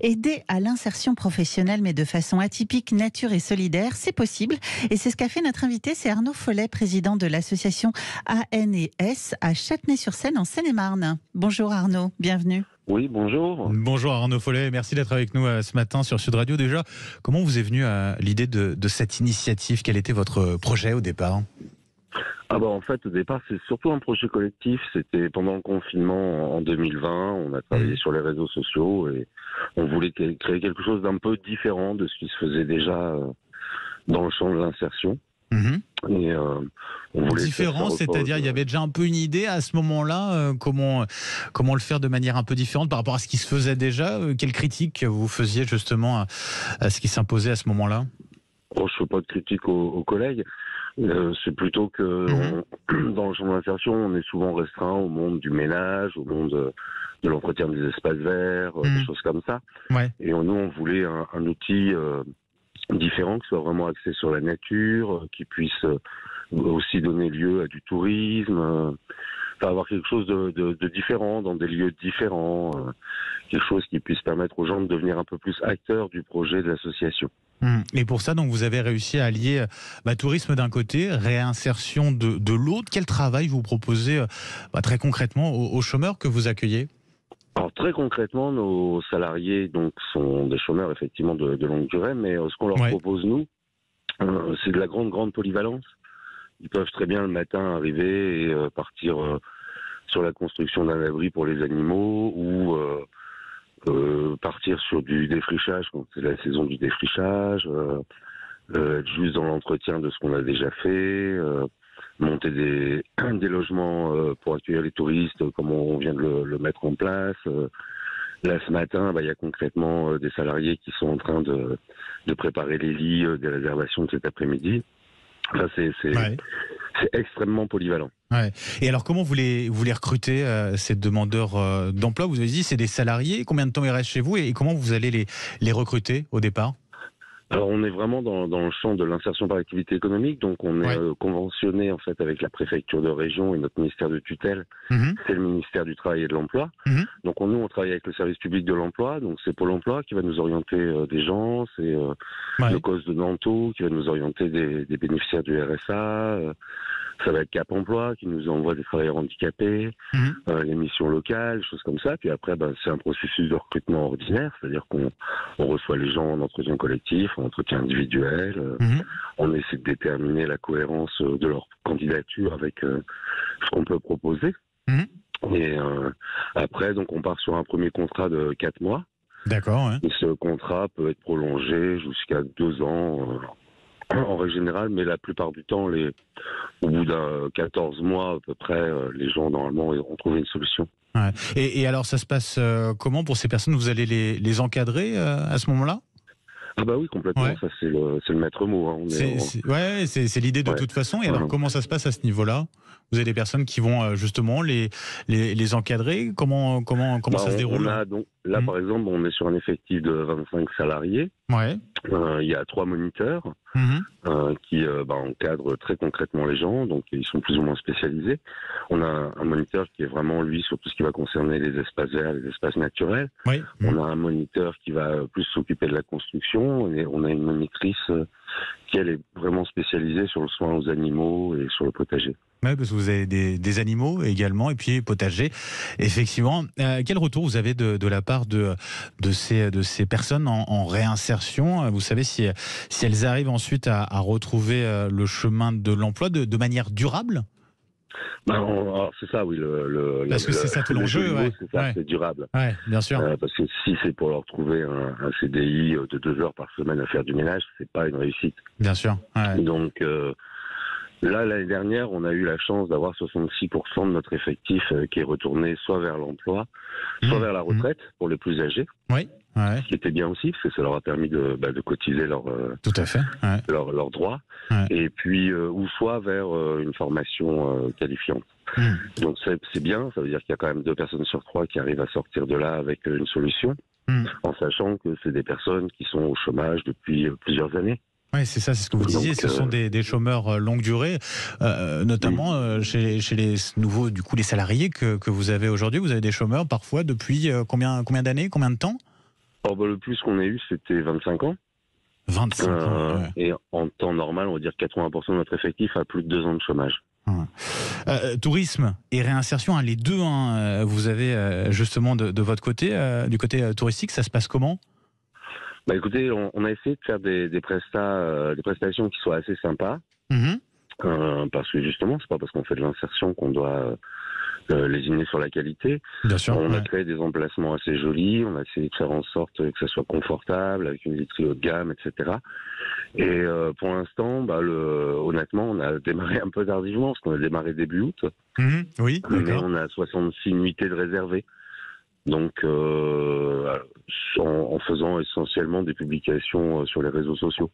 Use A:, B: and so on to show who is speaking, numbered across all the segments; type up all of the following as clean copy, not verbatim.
A: Aider à l'insertion professionnelle, mais de façon atypique, nature et solidaire, c'est possible. Et c'est ce qu'a fait notre invité, c'est Arnaud Follet, président de l'association ANS à Châtenay-sur-Seine, en Seine-et-Marne. Bonjour Arnaud, bienvenue.
B: Oui, bonjour.
C: Bonjour Arnaud Follet, merci d'être avec nous ce matin sur Sud Radio. Déjà, comment vous est venue l'idée de cette initiative? Quel était votre projet au départ?
B: En fait, au départ, c'est surtout un projet collectif. C'était pendant le confinement en 2020. On a travaillé sur les réseaux sociaux et on voulait créer quelque chose d'un peu différent de ce qui se faisait déjà dans le champ de l'insertion. Et on voulait
C: différent, c'est-à-dire il y avait déjà un peu une idée à ce moment-là, comment le faire de manière un peu différente par rapport à ce qui se faisait déjà. Quelle critique vous faisiez justement à ce qui s'imposait à ce moment-là?
B: Je ne fais pas de critique aux collègues. C'est plutôt que dans le champ de l'insertion, on est souvent restreint au monde du ménage, au monde de l'entretien des espaces verts, des choses comme ça.
C: Ouais.
B: Et nous, on voulait un outil différent, qui soit vraiment axé sur la nature, qui puisse aussi donner lieu à du tourisme, avoir quelque chose de différent, dans des lieux différents, quelque chose qui puisse permettre aux gens de devenir un peu plus acteurs du projet de l'association.
C: Et pour ça, donc, vous avez réussi à allier tourisme d'un côté, réinsertion de l'autre. Quel travail vous proposez très concrètement aux chômeurs que vous accueillez?
B: Alors très concrètement, nos salariés donc sont des chômeurs effectivement de longue durée, mais ce qu'on leur propose nous, c'est de la grande polyvalence. Ils peuvent très bien le matin arriver et partir sur la construction d'un abri pour les animaux ou partir sur du défrichage quand c'est la saison du défrichage, être juste dans l'entretien de ce qu'on a déjà fait, monter des logements pour accueillir les touristes comme on vient de le mettre en place. Là, ce matin, il y a concrètement des salariés qui sont en train de préparer les lits des réservations de cet après-midi. Enfin, c'est extrêmement polyvalent.
C: Ouais. Et alors, comment vous les recrutez, ces demandeurs d'emploi? Vous avez dit c'est des salariés. Combien de temps ils restent chez vous et comment vous allez les recruter au départ?
B: Alors, on est vraiment dans le champ de l'insertion par l'activité économique, donc on est conventionné en fait avec la préfecture de région et notre ministère de tutelle, c'est le ministère du Travail et de l'Emploi. Donc nous, on travaille avec le service public de l'emploi, donc c'est Pôle emploi qui va nous orienter des gens, c'est le COS de Nanteau qui va nous orienter des bénéficiaires du RSA, ça va être Cap emploi qui nous envoie des travailleurs handicapés, les missions locales, choses comme ça. Puis après, c'est un processus de recrutement ordinaire, c'est-à-dire qu'on reçoit les gens en entretien collectif, en entretien individuel. On essaie de déterminer la cohérence de leur candidature avec ce qu'on peut proposer. Et après, donc, on part sur un premier contrat de 4 mois.
C: D'accord. Ouais.
B: Et ce contrat peut être prolongé jusqu'à 2 ans. En règle générale, mais la plupart du temps, au bout d'un 14 mois à peu près, les gens normalement ont trouvé une solution.
C: Ouais. Et alors ça se passe comment pour ces personnes? Vous allez les encadrer à ce moment-là?
B: Ah oui, complètement, ça c'est le maître mot. Hein.
C: C'est l'idée de toute façon. Et alors comment ça se passe à ce niveau-là? Vous avez des personnes qui vont justement les encadrer? Comment ça se déroule?
B: Là, par exemple, on est sur un effectif de 25 salariés. Il y a 3 moniteurs qui encadrent très concrètement les gens, donc ils sont plus ou moins spécialisés. On a un moniteur qui est vraiment, lui, sur tout ce qui va concerner les espaces verts, les espaces naturels. On a un moniteur qui va plus s'occuper de la construction, et on a une monitrice qui, elle, est vraiment spécialisée sur le soin aux animaux et sur le potager.
C: Oui, parce que vous avez des animaux également, et puis potager. Effectivement. Quel retour vous avez de la part de ces personnes en réinsertion? Vous savez si elles arrivent ensuite à retrouver le chemin de l'emploi de manière durable?
B: C'est ça, oui.
C: Parce que c'est ça tout l'enjeu.
B: C'est durable.
C: Ouais, bien sûr.
B: Parce que si c'est pour leur trouver un CDI de 2 heures par semaine à faire du ménage, c'est pas une réussite.
C: Bien sûr. Ouais.
B: Donc là, l'année dernière, on a eu la chance d'avoir 66% de notre effectif qui est retourné soit vers l'emploi, soit vers la retraite pour les plus âgés.
C: Oui.
B: Ce qui était bien aussi, parce que ça leur a permis de cotiser
C: tout à fait.
B: leurs droits, et puis ou soit vers une formation qualifiante. Donc c'est bien, ça veut dire qu'il y a quand même 2 personnes sur 3 qui arrivent à sortir de là avec une solution, en sachant que c'est des personnes qui sont au chômage depuis plusieurs années.
C: Oui, c'est ça, c'est ce que vous disiez. Ce sont des chômeurs longue durée, notamment chez les nouveaux, du coup, les salariés que vous avez aujourd'hui. Vous avez des chômeurs parfois depuis combien d'années, combien de temps?
B: Le plus qu'on ait eu, c'était 25 ans.
C: 25 ans. Ouais.
B: Et en temps normal, on va dire 80% de notre effectif a plus de 2 ans de chômage.
C: Tourisme et réinsertion, les deux, vous avez justement de votre côté, du côté touristique, ça se passe comment ?
B: Écoutez, on a essayé de faire des prestations qui soient assez sympas. Parce que justement, c'est pas parce qu'on fait de l'insertion qu'on doit lésiner sur la qualité.
C: Bien sûr,
B: on a créé des emplacements assez jolis, on a essayé de faire en sorte que ça soit confortable, avec une literie haut de gamme, etc. Et pour l'instant, honnêtement, on a démarré un peu tardivement, parce qu'on a démarré début août.
C: Oui,
B: mais on a 66 nuitées de réservées. Donc, en faisant essentiellement des publications sur les réseaux sociaux.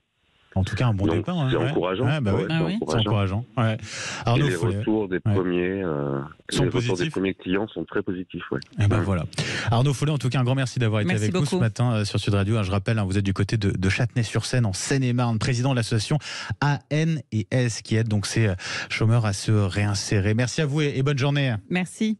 C: En tout cas, un bon départ.
B: C'est encourageant.
C: C'est encourageant. Ouais.
B: Arnaud, les retours des premiers, clients sont très positifs. Ouais.
C: Voilà. Arnaud Follet, en tout cas, un grand merci d'avoir été avec nous ce matin sur Sud Radio. Je rappelle, vous êtes du côté de Châtenay-sur-Seine, en Seine-et-Marne, président de l'association ANS, qui aide donc ces chômeurs à se réinsérer. Merci à vous et bonne journée.
A: Merci.